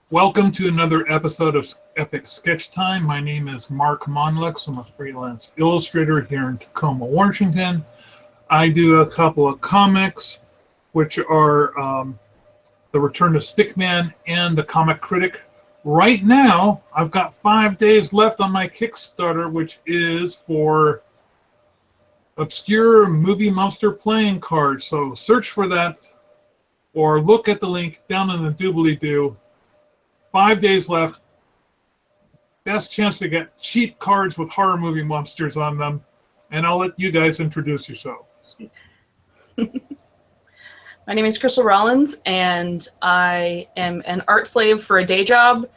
Welcome to another episode of Epic Sketch Time. My name is Mark Monlux. I'm a freelance illustrator here in Tacoma, Washington. I do a couple of comics, which are The Return of Stickman and The Comic Critic. Right now, I've got 5 days left on my Kickstarter, which is for obscure movie monster playing cards. So search for that or look at the link down in the doobly-doo. 5 days left. Best chance to get cheap cards with horror movie monsters on them. And I'll let you guys introduce yourselves. My name is Crystal Rollins, and I am an art slave for a day job.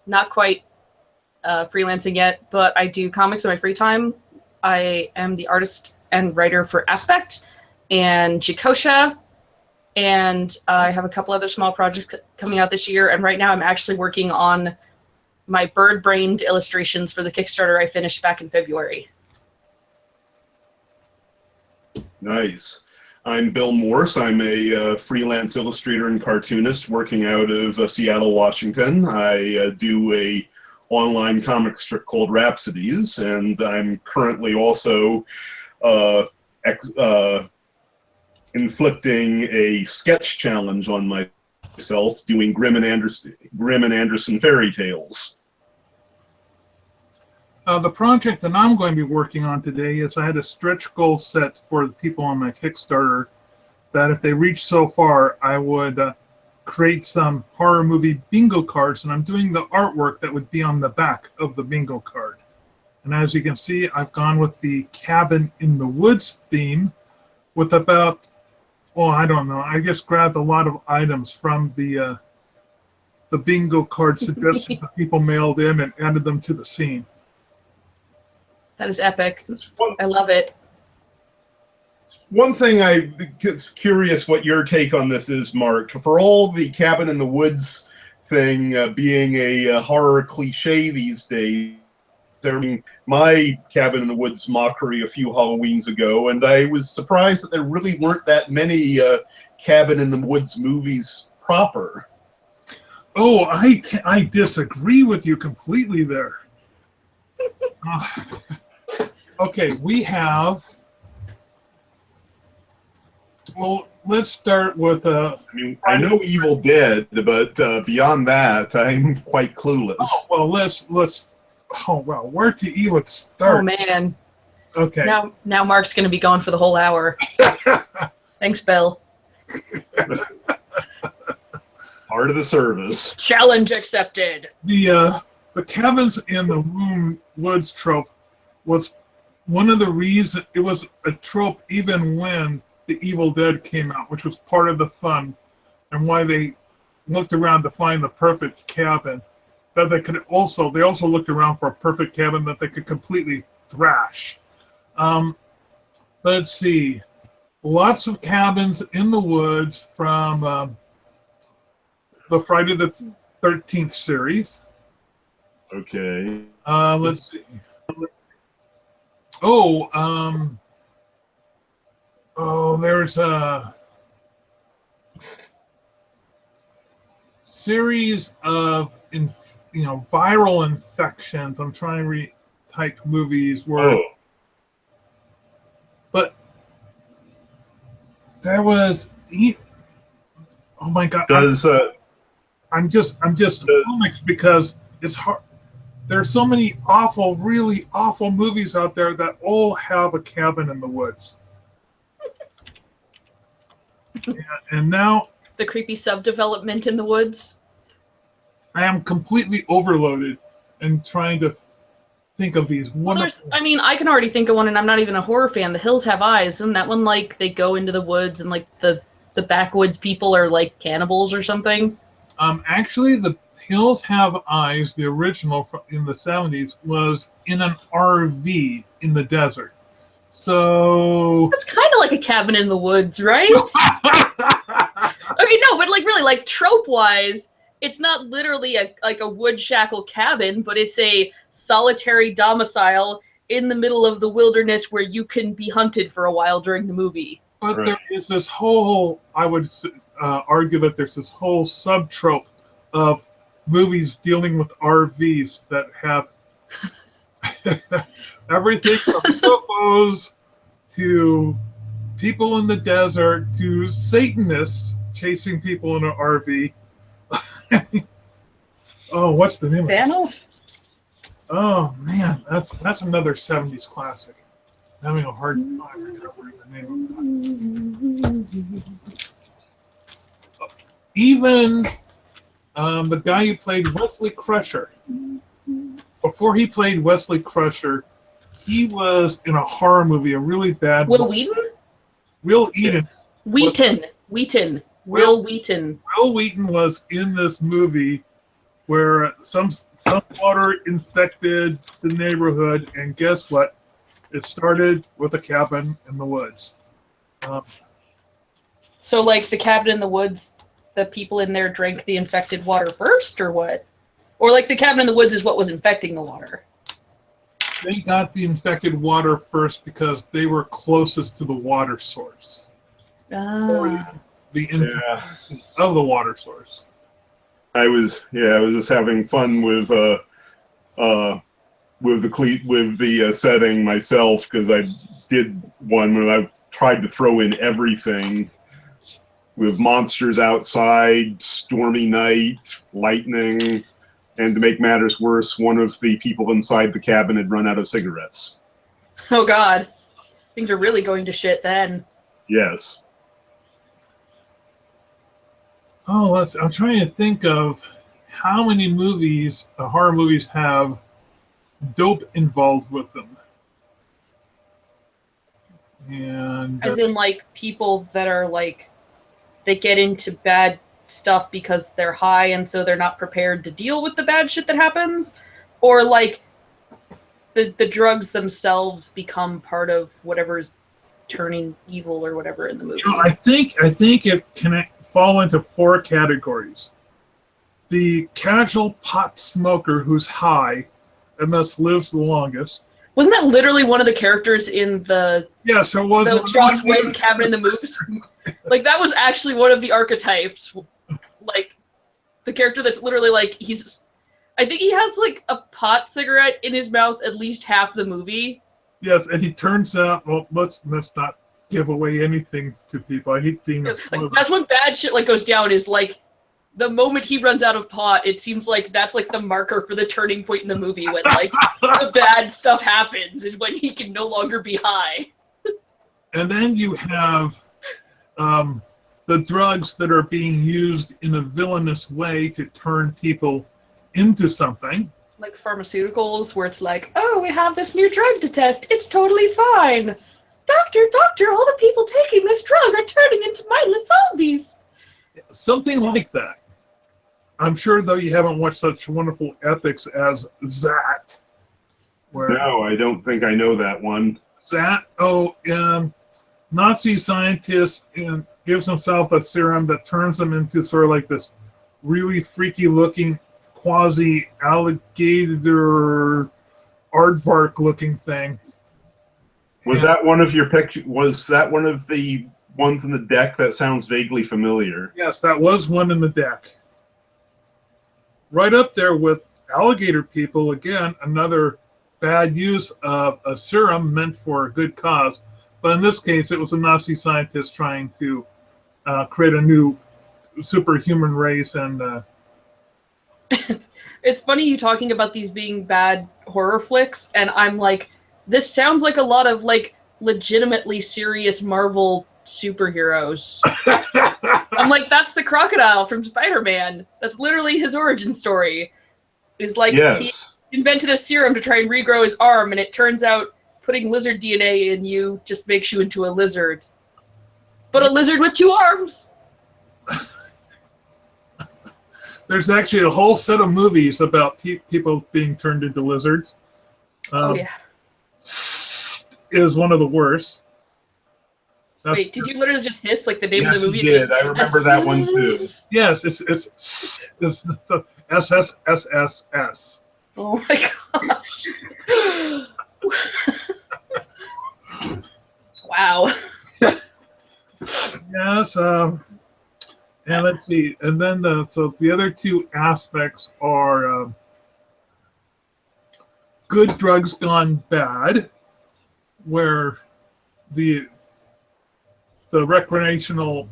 Not quite freelancing yet, but I do comics in my free time. I am the artist and writer for Aspect and Jikosha, and I have a couple other small projects coming out this year. And right now I'm actually working on my bird-brained illustrations for the Kickstarter I finished back in February. Nice. I'm Bill Morse. I'm a freelance illustrator and cartoonist working out of Seattle, Washington. I do a online comic strip called Rhapsodies, and I'm currently also inflicting a sketch challenge on myself, doing Grimm and Anderson fairy tales. The project that I'm going to be working on today is I had a stretch goal set for the people on my Kickstarter that if they reach so far, I would create some horror movie bingo cards, and I'm doing the artwork that would be on the back of the bingo card. And as you can see, I've gone with the cabin in the woods theme with about, well, I don't know, I just grabbed a lot of items from the bingo card suggestions that people mailed in and added them to the scene. That is epic. I love it. One thing I'm curious what your take on this is, Mark. For all the cabin in the woods thing being a horror cliche these days, my cabin in the woods mockery a few Halloweens ago, and I was surprised that there really weren't that many cabin in the woods movies proper. Oh, I disagree with you completely there. Okay, we have. Well, let's start with. I mean, I know Evil Dead, but beyond that, I'm quite clueless. Oh, well, let's. Oh well, where to even start? Oh man. Okay. Now Mark's going to be going for the whole hour. Thanks, Bill. Part of the service. Challenge accepted. The cabins in the woods trope was one of the reasons. It was a trope even when the Evil Dead came out, which was part of the fun and why they looked around to find the perfect cabin. That they also looked around for a perfect cabin that they could completely thrash. Let's see, lots of cabins in the woods from the Friday the 13th series. Okay. Let's see. Oh, there's a series of viral infections. I'm trying to retype movies where. Oh. But there was. Oh my God! I'm just comics because it's hard. There's so many really awful movies out there that all have a cabin in the woods. And now The creepy subdevelopment in the woods. I am completely overloaded and trying to think of these wonderful. I mean, I can already think of one, and I'm not even a horror fan. The Hills Have Eyes. Isn't that one like they go into the woods and like the backwoods people are like cannibals or something? Actually, The Hills Have Eyes, the original in the 70s, was in an RV in the desert. So That's kind of like a cabin in the woods, right? Okay, no, but like really, like trope-wise, it's not literally a wood shackle cabin, but it's a solitary domicile in the middle of the wilderness where you can be hunted for a while during the movie. But there is this whole, I would argue that there's this whole subtrope of movies dealing with RVs that have everything from UFOs to people in the desert to Satanists chasing people in an RV. Oh, what's the name of it? Vanelf? Oh man, that's another 70s classic. I'm having a hard time remembering the name of that. Even the guy who played Wesley Crusher. Before he played Wesley Crusher, he was in a horror movie, a really bad Will one. Wheaton? Will Wheaton. Wheaton. Will Wheaton. Will Wheaton was in this movie where some water infected the neighborhood, and guess what? It started with a cabin in the woods. So, like the cabin in the woods, the people in there drank the infected water first, or what? Or like the cabin in the woods is what was infecting the water? They got the infected water first because they were closest to the water source. Ah. The infection of the water source. I was just having fun with the setting myself, because I did one where I tried to throw in everything with monsters outside, stormy night, lightning, and to make matters worse, one of the people inside the cabin had run out of cigarettes. Oh God, things are really going to shit then. Yes. Oh, I'm trying to think of how many movies, horror movies, have dope involved with them. And As in, like, people that are, like, they get into bad stuff because they're high and so they're not prepared to deal with the bad shit that happens? Or, like, the drugs themselves become part of whatever's turning evil or whatever in the movie? you know, I think it can fall into 4 categories. The casual pot smoker who's high and thus lives the longest. Wasn't that literally one of the characters in the Yes, it was. the Joss Whedon Cabin in the Moves? Like, that was actually one of the archetypes. Like, the character that's literally like, I think he has like a pot cigarette in his mouth at least half the movie. Yes, and he turns out. Well, let's not give away anything to people. I hate being. Like, that's when bad shit like goes down. Is like the moment he runs out of pot. It seems like that's like the marker for the turning point in the movie when like the bad stuff happens. Is when he can no longer be high. And then you have the drugs that are being used in a villainous way to turn people into something. Like pharmaceuticals, where it's like, oh, we have this new drug to test. It's totally fine. Doctor, all the people taking this drug are turning into mindless zombies. Something like that. I'm sure, though, you haven't watched such wonderful epics as Zat. No, I don't think I know that one. Zat, Nazi scientist gives himself a serum that turns him into sort of like this really freaky-looking quasi-alligator aardvark-looking thing. Was that one of your pictures? Was that one of the ones in the deck that sounds vaguely familiar? Yes, that was one in the deck. Right up there with alligator people, again, another bad use of a serum meant for a good cause. But in this case, it was a Nazi scientist trying to create a new superhuman race. And it's funny you talking about these being bad horror flicks, and I'm like, this sounds like a lot of like legitimately serious Marvel superheroes. I'm like, that's the crocodile from Spider-Man. That's literally his origin story. Is like, yes. He invented a serum to try and regrow his arm, and it turns out putting lizard DNA in you just makes you into a lizard. But a lizard with 2 arms! There's actually a whole set of movies about people being turned into lizards. Oh, yeah. Is one of the worst. Wait, did you literally just hiss like the name Yes, of the movie? you did. I remember that one too. Yes, it's the SSSSS. Oh my gosh. Wow. Yes, And let's see, and then the other two aspects are good drugs gone bad, where the recreational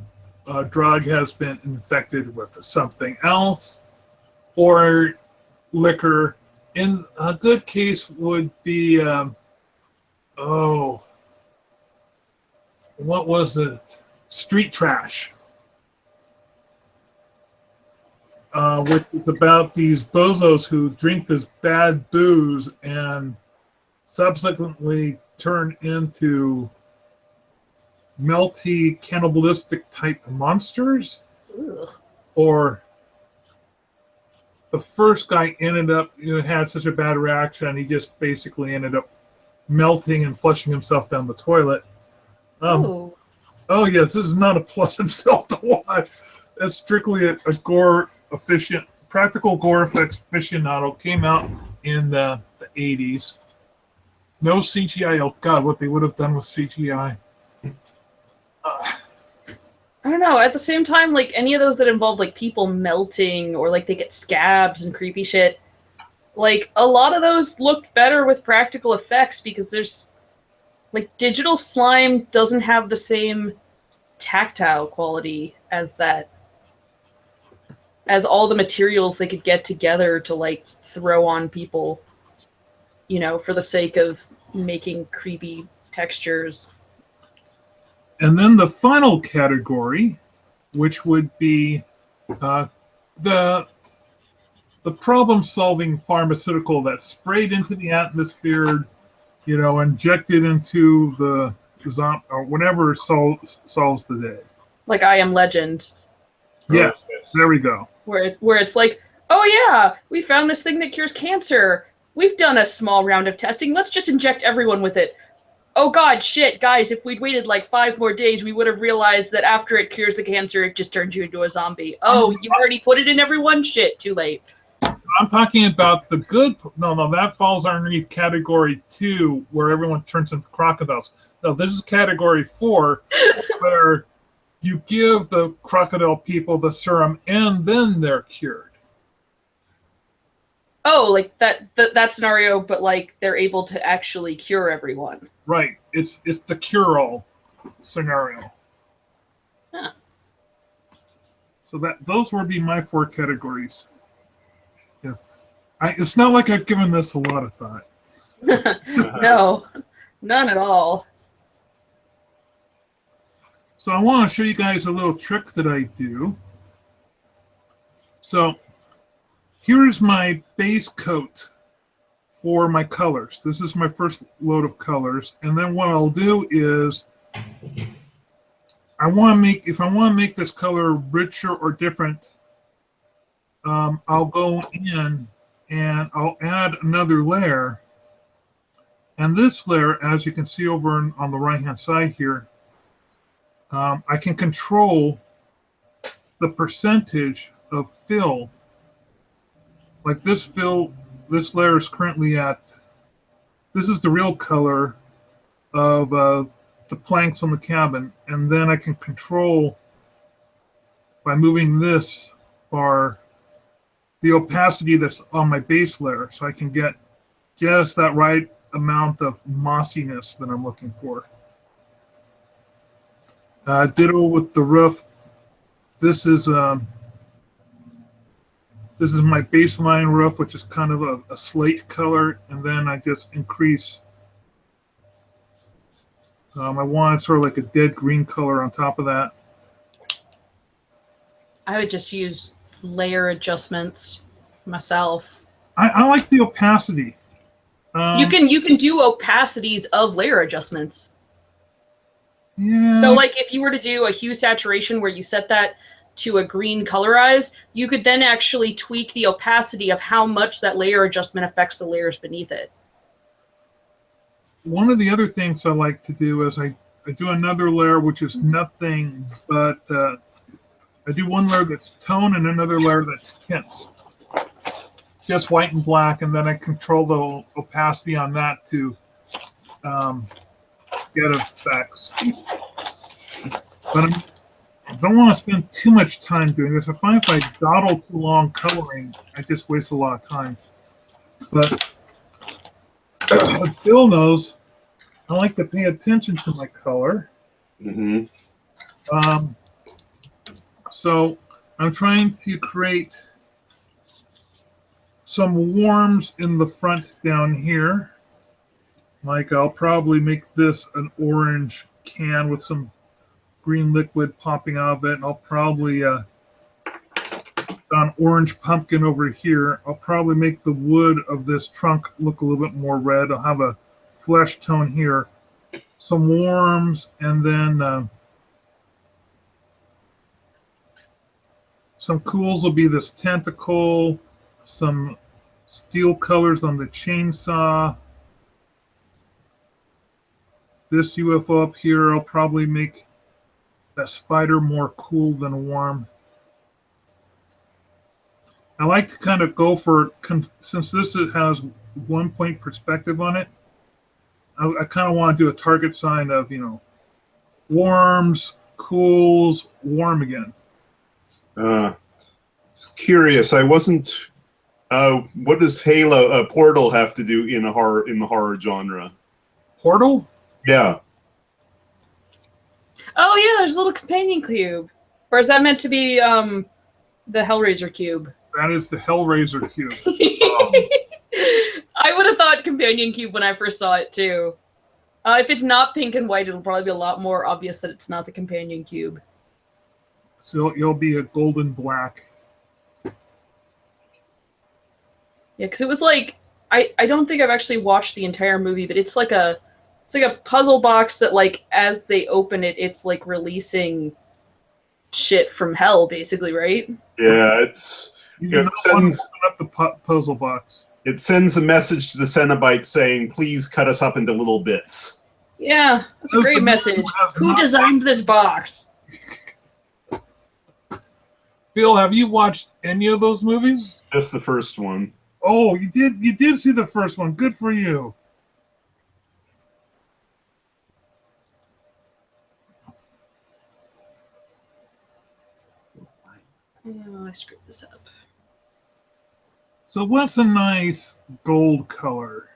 drug has been infected with something else, or liquor. In a good case would be what was it? Street trash. Which is about these bozos who drink this bad booze and subsequently turn into melty, cannibalistic type monsters. Ugh. Or the first guy ended up, had such a bad reaction, he just basically ended up melting and flushing himself down the toilet. Oh. Oh yes, this is not a pleasant film to watch. It's strictly a gore efficient, practical gore effects aficionado. Came out in the 80s. No CGI. Oh God, what they would have done with CGI. I don't know. At the same time, like any of those that involve like people melting or like they get scabs and creepy shit, like a lot of those looked better with practical effects because there's like digital slime doesn't have the same tactile quality as all the materials they could get together to like throw on people, for the sake of making creepy textures. And then the final category, which would be the problem-solving pharmaceutical that's sprayed into the atmosphere, injected into the zombie or whatever solves the day. Like I Am Legend. Yes, there we go. Where it's like, oh yeah, we found this thing that cures cancer. We've done a small round of testing. Let's just inject everyone with it. Oh God, shit, guys, if we'd waited like 5 more days, we would have realized that after it cures the cancer, it just turns you into a zombie. Oh, you already put it in everyone? Shit, too late. I'm talking about the good. No, that falls underneath category 2, where everyone turns into crocodiles. No, this is category 4, where you give the crocodile people the serum and then they're cured. Oh, like that scenario, but like they're able to actually cure everyone. Right. It's the cure-all scenario. Huh. So those would be my 4 categories. It's not like I've given this a lot of thought. No, none at all. So I want to show you guys a little trick that I do. So here's my base coat for my colors. This is my first load of colors. And then what I'll do is if I want to make this color richer or different, I'll go in and I'll add another layer. And this layer, as you can see over on the right-hand side here, I can control the percentage of fill. Like this layer is currently this is the real color of the planks on the cabin. And then I can control, by moving this bar, the opacity that's on my base layer. So I can get just that right amount of mossiness that I'm looking for. Ditto with the roof. This is my baseline roof, which is kind of a slate color, and then I just increase. I want sort of like a dead green color on top of that. I would just use layer adjustments myself. I like the opacity. You can do opacities of layer adjustments. Yeah. So like if you were to do a hue saturation where you set that to a green colorize, you could then actually tweak the opacity of how much that layer adjustment affects the layers beneath it. One of the other things I like to do is I do another layer which is nothing but I do one layer that's tone and another layer that's tints. Just white and black, and then I control the opacity on that to get effects. But I don't want to spend too much time doing this. I find if I dawdle too long coloring, I just waste a lot of time. But as Bill knows, I like to pay attention to my color. Mm-hmm. So I'm trying to create some worms in the front down here. Like I'll probably make this an orange can with some green liquid popping out of it. And I'll probably an orange pumpkin over here. I'll probably make the wood of this trunk look a little bit more red. I'll have a flesh tone here, some worms, and then some cools will be this tentacle, some steel colors on the chainsaw. This UFO up here, I'll probably make that spider more cool than warm. I like to kind of go for, since this has 1 point perspective on it, I kind of want to do a target sign of, warms, cools, warm again. Curious. I wasn't. What does Portal have to do in the horror genre? Portal? Yeah. Oh yeah, there's a little companion cube. Or is that meant to be the Hellraiser cube? That is the Hellraiser cube. I would have thought companion cube when I first saw it too. If it's not pink and white, it'll probably be a lot more obvious that it's not the companion cube. So you'll be a golden black. Yeah, because it was like I don't think I've actually watched the entire movie, but it's like a puzzle box that like as they open it, it's like releasing shit from hell, basically, right? Yeah, You do not want to open up the puzzle box. It sends a message to the Cenobite saying, "Please cut us up into little bits." Yeah, that's a great message. Who designed this box? Bill, have you watched any of those movies? Just the first one. Oh, you did. You did see the first one. Good for you. Oh, I screwed this up. So what's a nice gold color?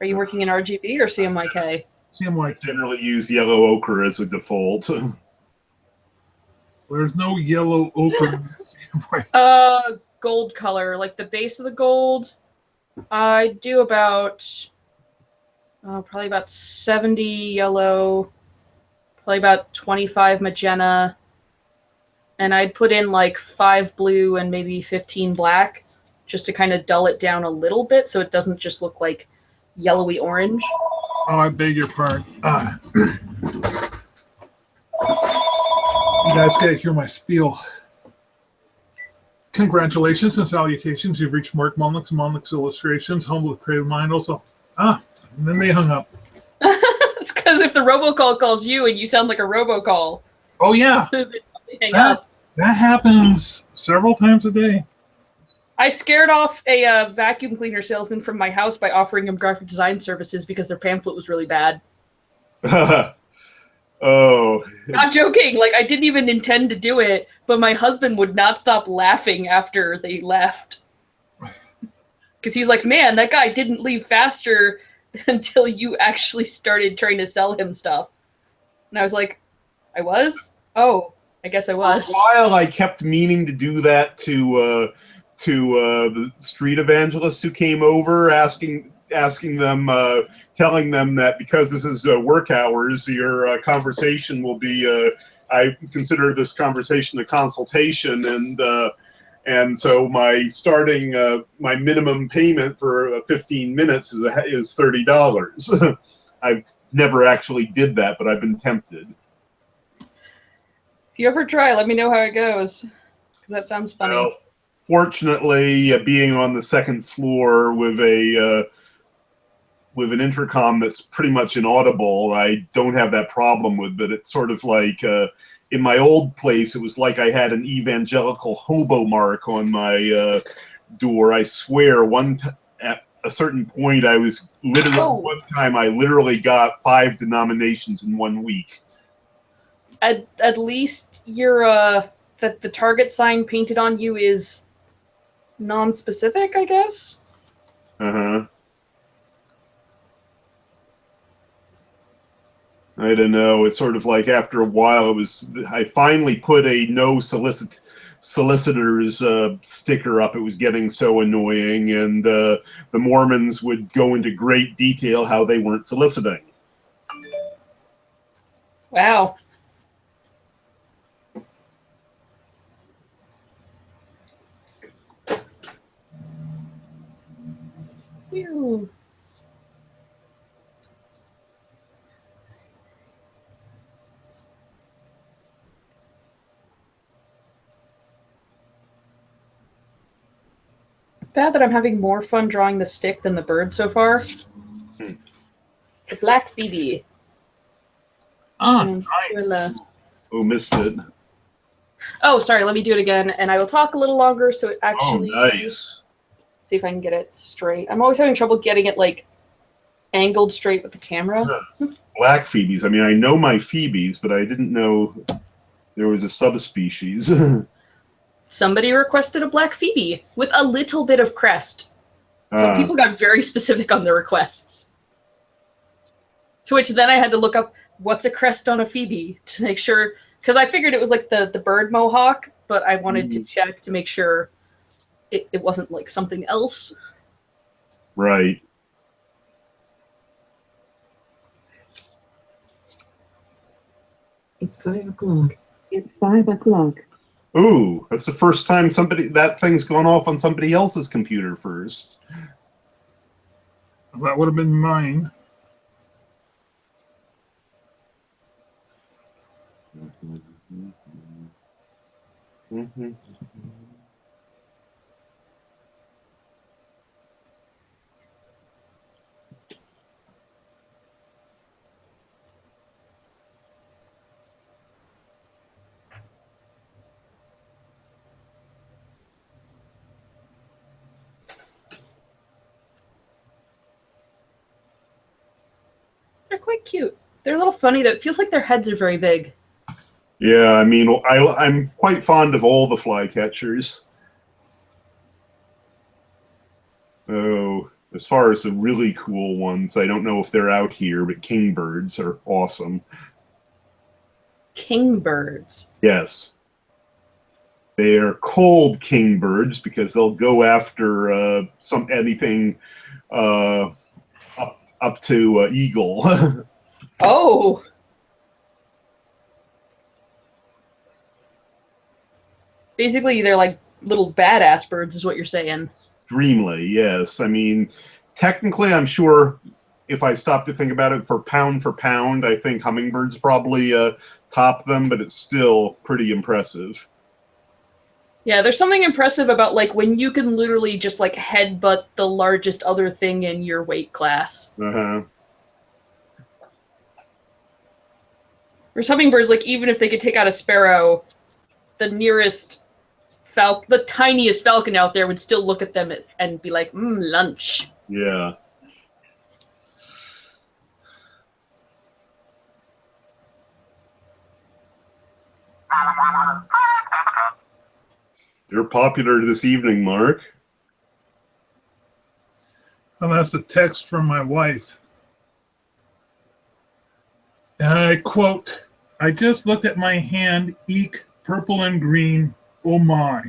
Are you working in RGB or CMYK? CMYK. Generally use yellow ochre as a default. There's no yellow ochre in CMYK. Gold color, like the base of the gold. I do about probably about 70 yellow, probably about 25 magenta, and I'd put in like 5 blue and maybe 15 black, just to kind of dull it down a little bit so it doesn't just look like yellowy orange. Oh, I beg your pardon. You guys gotta hear my spiel. Congratulations and salutations. You've reached Mark Monlick's Illustrations, home of the Creative Mind. Also, and then they hung up. It's because if the robocall calls you and you sound like a robocall. Oh, yeah. They hang up. That happens several times a day. I scared off a vacuum cleaner salesman from my house by offering him graphic design services because their pamphlet was really bad. Oh. Not joking. Like, I didn't even intend to do it, but my husband would not stop laughing after they left. Because he's like, man, that guy didn't leave faster until you actually started trying to sell him stuff. And I was like, I was? Oh, I guess I was. For a while, I kept meaning to do that to the street evangelists who came over, asking them, telling them that because this is work hours, your conversation will be. I consider this conversation a consultation, and so my my minimum payment for 15 minutes is $30. I've never actually did that, but I've been tempted. If you ever try, let me know how it goes, because that sounds funny. Well, fortunately, being on the second floor with an intercom that's pretty much inaudible, I don't have that problem with it. It's sort of like in my old place, it was like I had an evangelical hobo mark on my door. I swear, at a certain point, I was literally one time I literally got 5 denominations in 1 week. at least your that the target sign painted on you is non-specific, I guess. Uh-huh. I don't know. It's sort of like after a while, I finally put a no solicitors sticker up. It was getting so annoying, and the Mormons would go into great detail how they weren't soliciting. Wow. Phew. It's bad that I'm having more fun drawing the stick than the bird so far. The Black Phoebe. Nice. Oh, missed it. Oh, sorry. Let me do it again, and I will talk a little longer so it actually. Oh, nice. See if I can get it straight. I'm always having trouble getting it like angled straight with the camera. Black Phoebes. I mean, I know my Phoebes, but I didn't know there was a subspecies. Somebody requested a Black Phoebe with a little bit of crest. So people got very specific on their requests. To which then I had to look up what's a crest on a Phoebe to make sure, because I figured it was like the bird mohawk, but I wanted to check to make sure it wasn't like something else. Right. It's 5 o'clock. It's 5 o'clock. Ooh, that's the first time that thing's gone off on somebody else's computer first. That would have been mine. They're quite cute. They're a little funny, though. It feels like their heads are very big. Yeah, I mean, I'm quite fond of all the flycatchers. Oh, as far as the really cool ones, I don't know if they're out here, but kingbirds are awesome. Kingbirds? Yes. They are cold kingbirds because they'll go after anything up to eagle. Oh! Basically, they're like little badass birds, is what you're saying. Extremely, yes. I mean, technically, I'm sure if I stop to think about it for pound, I think hummingbirds probably top them, but it's still pretty impressive. Yeah, there's something impressive about like when you can literally just like headbutt the largest other thing in your weight class. Uh-huh. There's hummingbirds, like even if they could take out a sparrow, the nearest the tiniest falcon out there would still look at them and be like, lunch. Yeah. You're popular this evening, Mark. Well, that's a text from my wife. And I quote, "I just looked at my hand, eek, purple and green, oh my."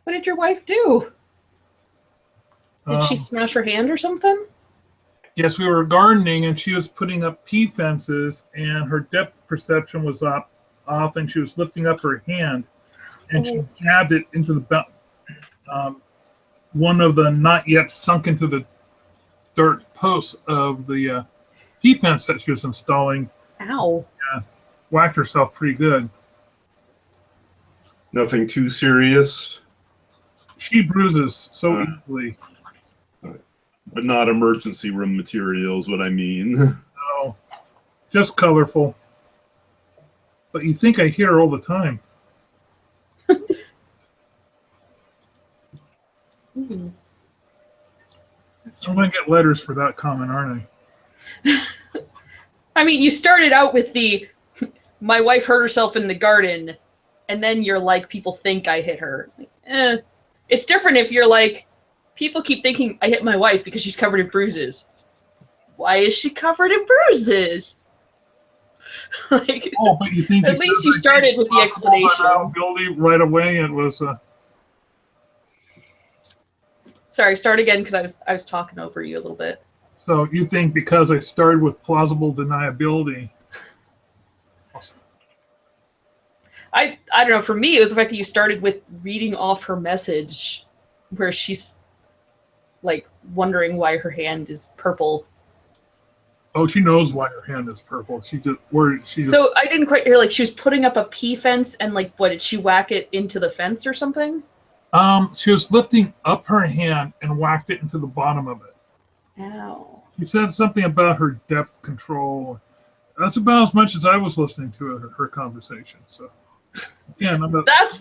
What did your wife do? Did she smash her hand or something? Yes, we were gardening and she was putting up pea fences and her depth perception was off and she was lifting up her hand and she jabbed it into the one of the not yet sunk into the dirt posts of the pea fence that she was installing. Ow. Whacked herself pretty good. Nothing too serious? She bruises so easily. But not emergency room material is what I mean. No, just colorful. But you think I hit her all the time. I'm going to get letters for that comment, aren't I? I mean, you started out with the my wife hurt herself in the garden, and then you're like, people think I hit her. Like, It's different if you're like, people keep thinking I hit my wife because she's covered in bruises. Why is she covered in bruises? Like, but you think at least you started with the explanation. Ability right away, it was. Sorry, start again because I was talking over you a little bit. So you think because I started with plausible deniability? I don't know. For me, it was the fact that you started with reading off her message, where she's like wondering why her hand is purple. Oh, she knows why her hand is purple. So I didn't quite hear. Like she was putting up a pea fence, and like, what did she whack it into the fence or something? She was lifting up her hand and whacked it into the bottom of it. Ow. She said something about her depth control. That's about as much as I was listening to her conversation. So, yeah,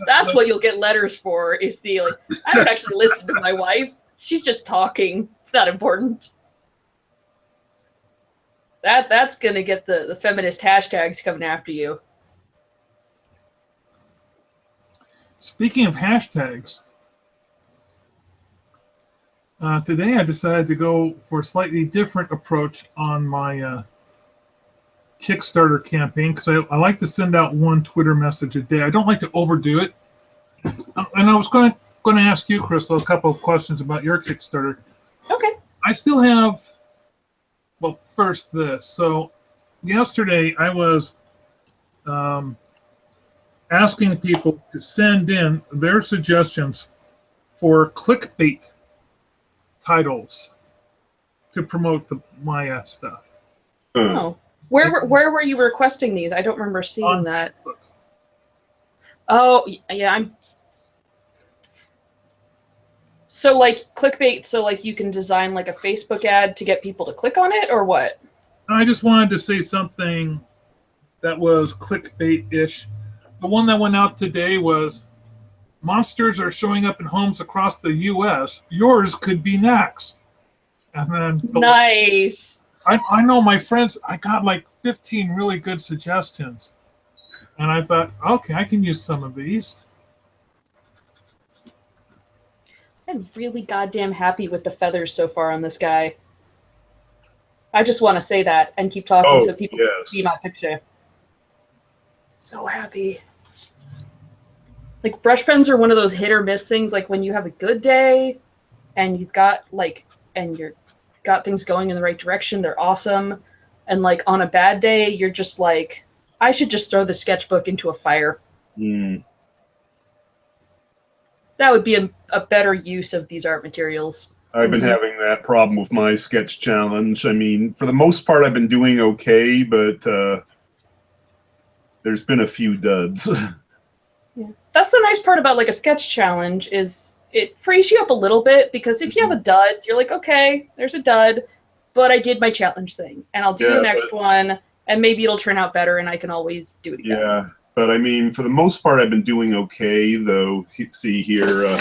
that's what you'll get letters for. Is the like, I don't actually listen to my wife. She's just talking. It's not important. That's gonna get the feminist hashtags coming after you. Speaking of hashtags, today I decided to go for a slightly different approach on my Kickstarter campaign because I like to send out one Twitter message a day. I don't like to overdo it. And I was going to ask you, Crystal, a couple of questions about your Kickstarter. Okay. I still have, well, first this. So yesterday I was asking people to send in their suggestions for clickbait titles to promote my stuff. Oh. Where were you requesting these? I don't remember seeing that. Facebook. Oh, yeah, So like clickbait, so like you can design like a Facebook ad to get people to click on it, or what? I just wanted to say something that was clickbait-ish. The one that went out today was, monsters are showing up in homes across the U.S. Yours could be next. And then Nice. I know my friends, I got like 15 really good suggestions. And I thought, okay, I can use some of these. I'm really goddamn happy with the feathers so far on this guy. I just want to say that and keep talking so people can see my picture. So happy. Like brush pens are one of those hit or miss things. Like when you have a good day and you've got like, and you're got things going in the right direction, they're awesome. And like on a bad day, you're just like, I should just throw the sketchbook into a fire. That would be a better use of these art materials. I've been having that problem with my sketch challenge. I mean, for the most part, I've been doing okay, but there's been a few duds. Yeah. That's the nice part about like a sketch challenge is it frees you up a little bit, because if you have a dud, you're like, okay, there's a dud, but I did my challenge thing, and I'll do the next one, and maybe it'll turn out better, and I can always do it again. Yeah, but I mean, for the most part, I've been doing okay, though. See here,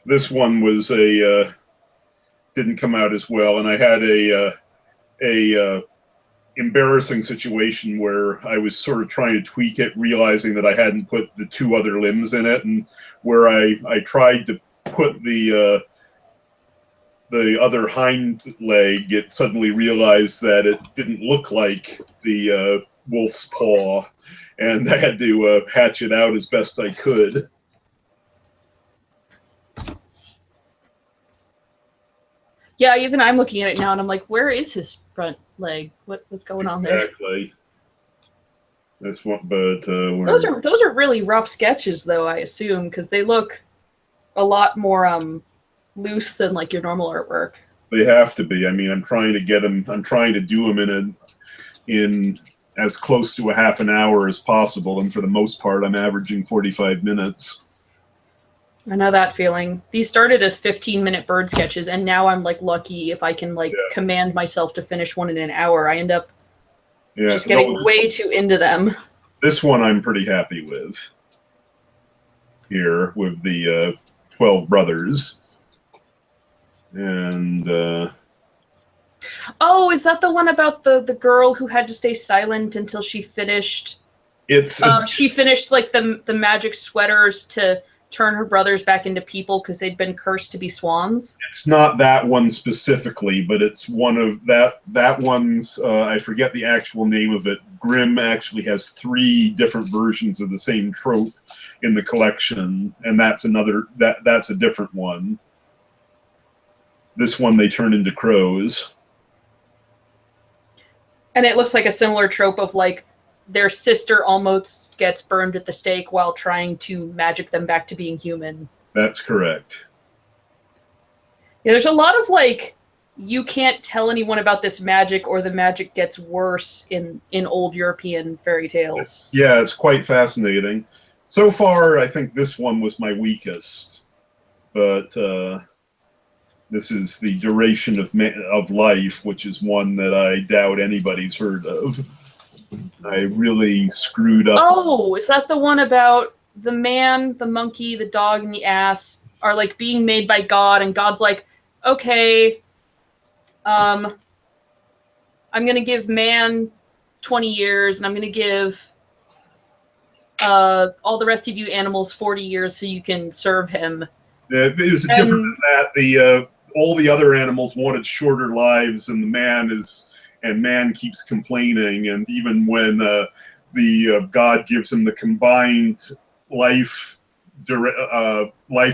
this one was didn't come out as well, and I had a embarrassing situation where I was sort of trying to tweak it, realizing that I hadn't put the two other limbs in it, and where I tried to put the other hind leg, it suddenly realized that it didn't look like the wolf's paw, and I had to hatch it out as best I could. Yeah, even I'm looking at it now, and I'm like, where is his front leg? What's going on there? Exactly. That's what, but those are really rough sketches, though, I assume, because they look a lot more loose than like your normal artwork. They have to be. I mean, I'm trying to get them. I'm trying to do them in as close to a half an hour as possible, and for the most part, I'm averaging 45 minutes. I know that feeling. These started as 15-minute bird sketches, and now I'm like lucky if I can like command myself to finish one in an hour. I end up just getting way too into them. This one I'm pretty happy with. Here with the 12 brothers, and Oh, is that the one about the girl who had to stay silent until she finished? It's She finished like the magic sweaters to turn her brothers back into people because they'd been cursed to be swans. it's not that one specifically, but it's one of that one's. I forget the actual name of it. Grimm actually has 3 different versions of the same trope in the collection, and that's a different one. This one they turn into crows. And it looks like a similar trope of like their sister almost gets burned at the stake while trying to magic them back to being human. That's correct. Yeah, there's a lot of like you can't tell anyone about this magic or the magic gets worse in old European fairy tales. Yeah, it's quite fascinating. So far, I think this one was my weakest, but this is the duration of life, which is one that I doubt anybody's heard of. I really screwed up. Oh, is that the one about the man, the monkey, the dog, and the ass are like being made by God, and God's like, okay, I'm gonna give man 20 years, and I'm gonna give all the rest of you animals 40 years so you can serve him. It was different than that. The all the other animals wanted shorter lives, and man keeps complaining. And even when the God gives him the combined life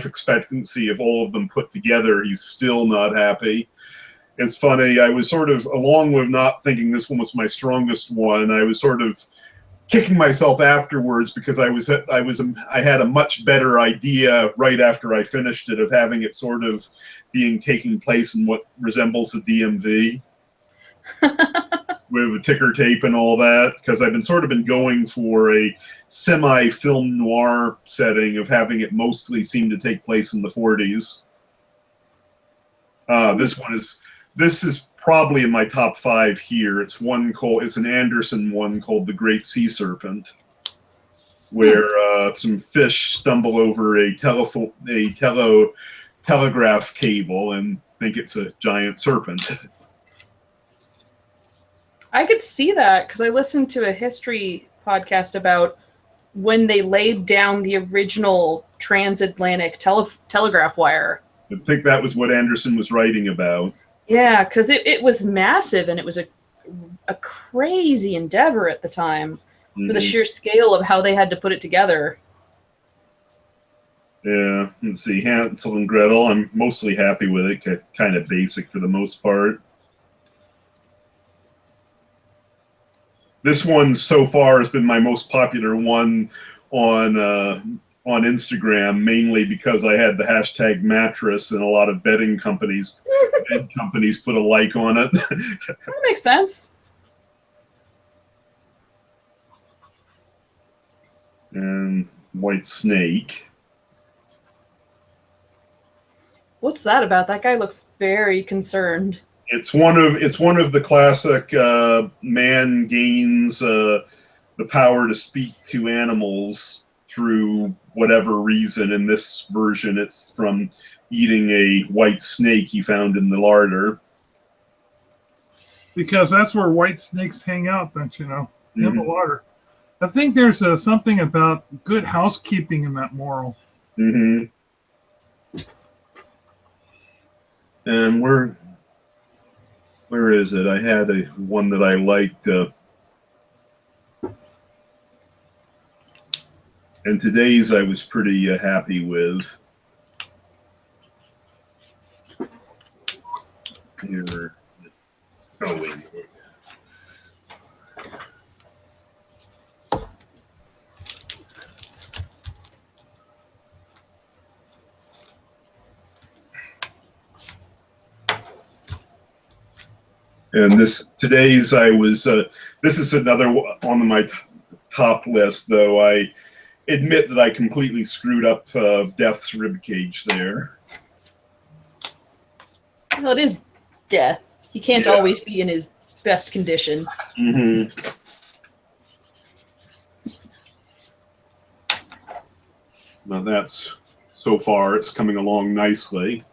expectancy of all of them put together, he's still not happy. It's funny. I was sort of, along with not thinking this one was my strongest one, I was sort of kicking myself afterwards because I had a much better idea right after I finished it of having it sort of being taking place in what resembles the DMV with a ticker tape and all that, because I've been going for a semi-film noir setting of having it mostly seem to take place in the 40s. This is probably in my top 5 here. It's an Anderson one called The Great Sea Serpent, where some fish stumble over a telegraph cable and think it's a giant serpent. I could see that because I listened to a history podcast about when they laid down the original transatlantic telegraph wire. I think that was what Anderson was writing about. Yeah, because it was massive and it was a crazy endeavor at the time for the sheer scale of how they had to put it together. Yeah, let's see, Hansel and Gretel, I'm mostly happy with it, kind of basic for the most part. This one so far has been my most popular one on Instagram, mainly because I had the hashtag mattress and a lot of bed companies put a like on it. That makes sense. And White Snake. What's that about? That guy looks very concerned. It's one of the classic man gains the power to speak to animals through whatever reason. In this version, it's from eating a white snake he found in the larder. Because that's where white snakes hang out, don't you know? In the water. I think there's something about good housekeeping in that moral. Mm-hmm. And where is it? I had one that I liked. And today's I was pretty happy with. Here. Oh, wait. And this is another on my top list, though I admit that I completely screwed up Death's ribcage there. Well, it is Death. He can't always be in his best condition. Mm-hmm. Now that's, so far, it's coming along nicely.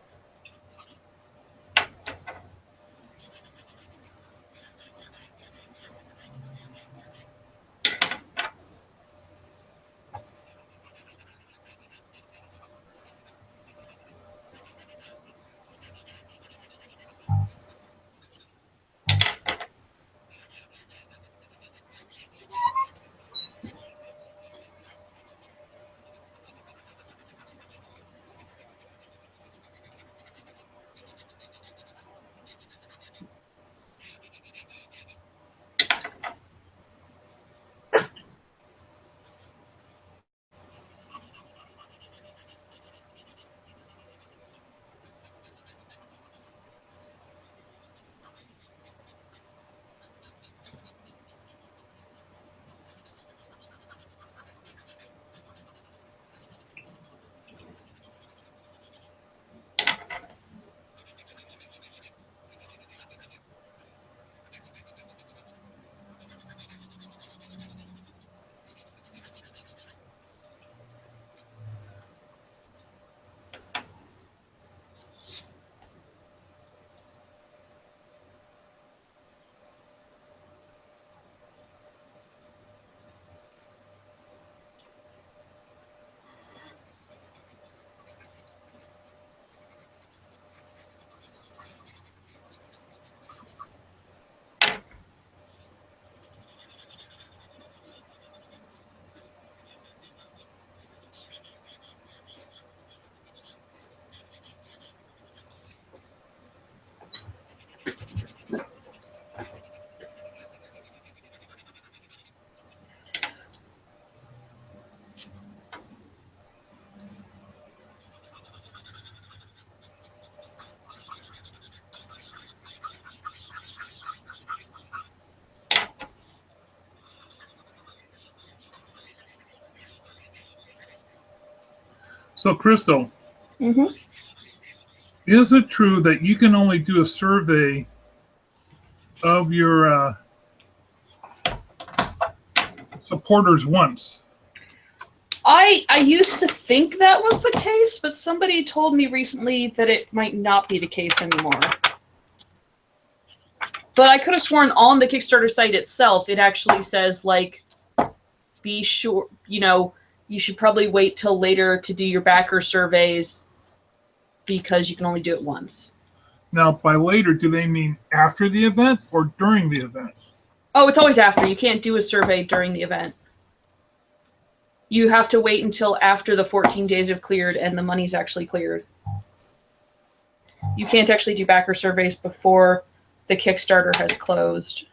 So, Crystal, Mm-hmm. is it true that you can only do a survey of your supporters once? I used to think that was the case, but somebody told me recently that it might not be the case anymore. But I could have sworn on the Kickstarter site itself, it actually says, like, be sure, you should probably wait till later to do your backer surveys because you can only do it once. Now, by later, do they mean after the event or during the event? Oh, it's always after. You can't do a survey during the event. You have to wait until after the 14 days have cleared and the money's actually cleared. You can't actually do backer surveys before the Kickstarter has closed.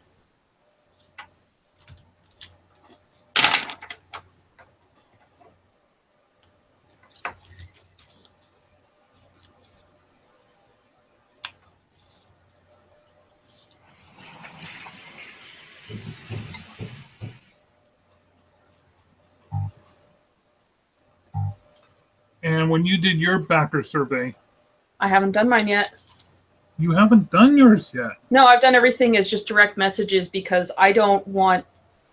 And when you did your backer survey, I haven't done mine yet. you haven't done yours yet. No, I've done everything as just direct messages because I don't want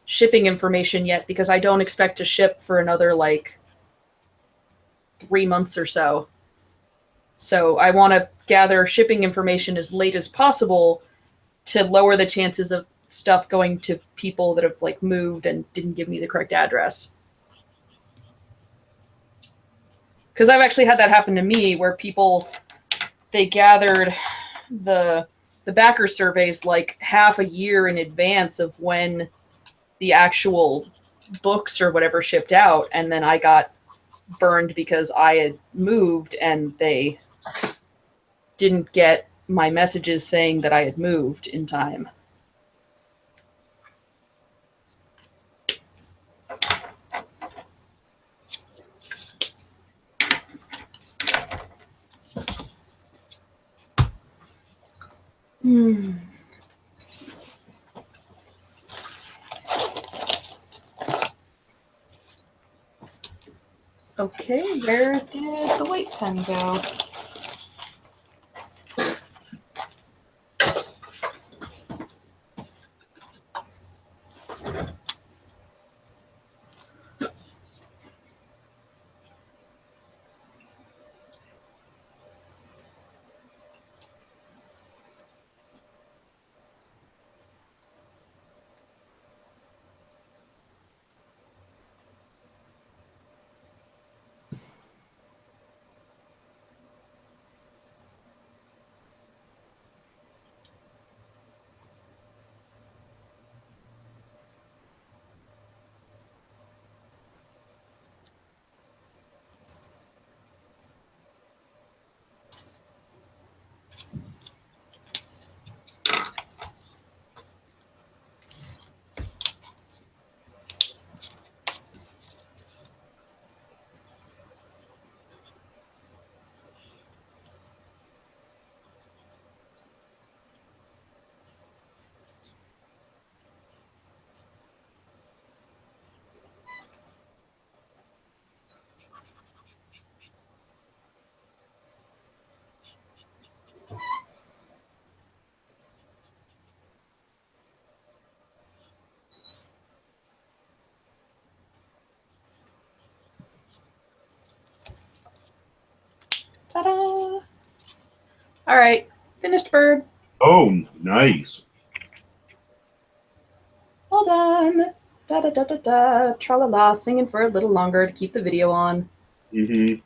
shipping information yet because I don't expect to ship for another, 3 months or so. So I want to gather shipping information as late as possible to lower the chances of stuff going to people that have moved and didn't give me the correct address. Because I've actually had that happen to me where people, they gathered the backer surveys half a year in advance of when the actual books or whatever shipped out, and then I got burned because I had moved and they didn't get my messages saying that I had moved in time. Okay, where did the white pen go? Ta-da! All right, finished bird. Oh, nice. All done. Da da da da da. Tra la la. Singing for a little longer to keep the video on. Mm-hmm.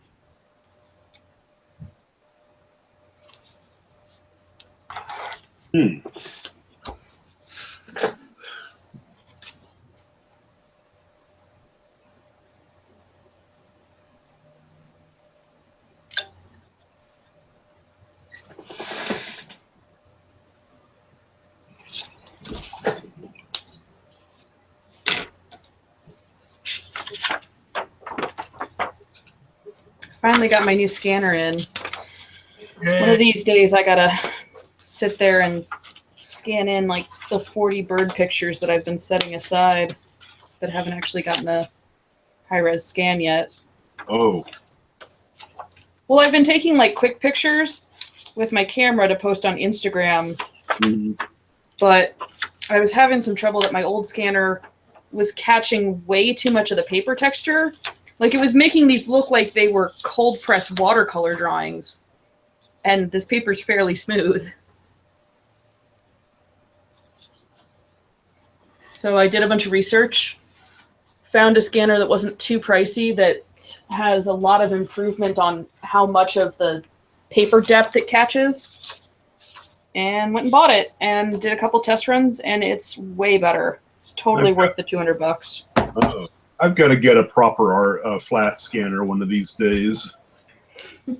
Finally got my new scanner in. Yeah. One of these days I gotta sit there and scan in the 40 bird pictures that I've been setting aside that haven't actually gotten a high-res scan yet. Oh. Well, I've been taking like quick pictures with my camera to post on Instagram, but I was having some trouble that my old scanner was catching way too much of the paper texture. Like it was making these look like they were cold pressed watercolor drawings. And this paper's fairly smooth. So I did a bunch of research, found a scanner that wasn't too pricey, that has a lot of improvement on how much of the paper depth it catches, and went and bought it and did a couple test runs, and it's way better. It's totally worth the $200. I've got to get a proper flat scanner one of these days. Do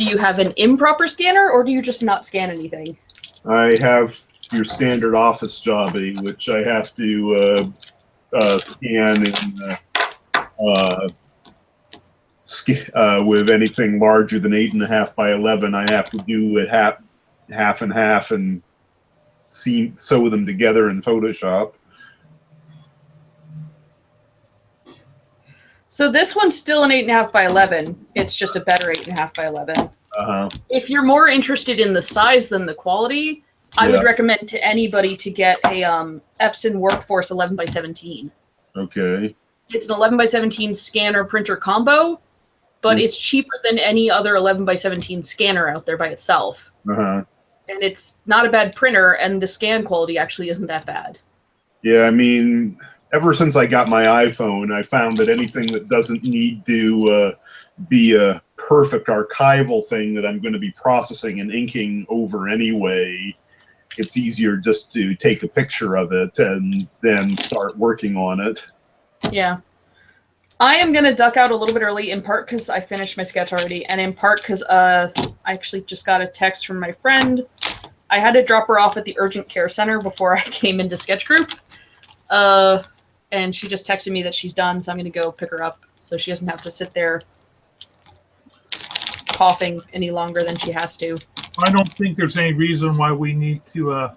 you have an improper scanner, or do you just not scan anything? I have your standard office jobby, which I have to scan in with anything larger than 8.5 by 11. I have to do it half and half and sew them together in Photoshop. So this one's still an 8.5 by 11. It's just a better 8.5 by 11. If you're more interested in the size than the quality, I would recommend to anybody to get a Epson Workforce 11 by 17. Okay. It's an 11 by 17 scanner printer combo, but it's cheaper than any other 11 by 17 scanner out there by itself. And it's not a bad printer, and the scan quality actually isn't that bad. Yeah, I mean, ever since I got my iPhone, I found that anything that doesn't need to be a perfect archival thing that I'm going to be processing and inking over anyway, it's easier just to take a picture of it and then start working on it. Yeah. I am going to duck out a little bit early, in part because I finished my sketch already, and in part because I actually just got a text from my friend. I had to drop her off at the urgent care center before I came into sketch group. And she just texted me that she's done, so I'm going to go pick her up so she doesn't have to sit there coughing any longer than she has to. I don't think there's any reason why we need to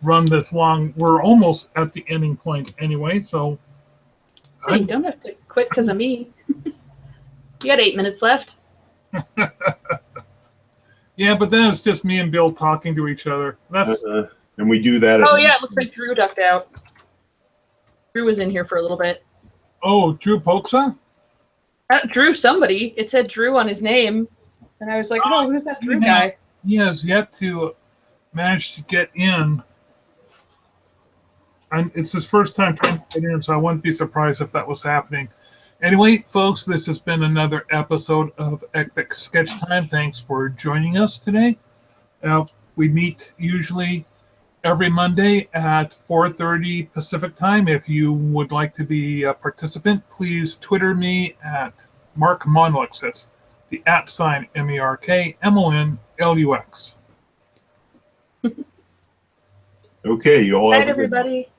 run this long. We're almost at the ending point anyway, so... So you don't have to quit because of me. You got 8 minutes left. Yeah, but then it's just me and Bill talking to each other. That's and we do that. Oh, yeah, it looks like Drew ducked out. Drew was in here for a little bit. Oh, Drew Poksa? Drew somebody. It said Drew on his name. And I was like, oh, who's that Drew guy? He has yet to manage to get in. And it's his first time trying to get in, so I wouldn't be surprised if that was happening. Anyway, folks, this has been another episode of Epic Sketch Time. Thanks for joining us today. We meet usually every Monday at 4:30 Pacific Time. If you would like to be a participant, please Twitter me at Mark Monlux. That's the @ MERKMONLUX. Okay, you all Bye, have a good everybody.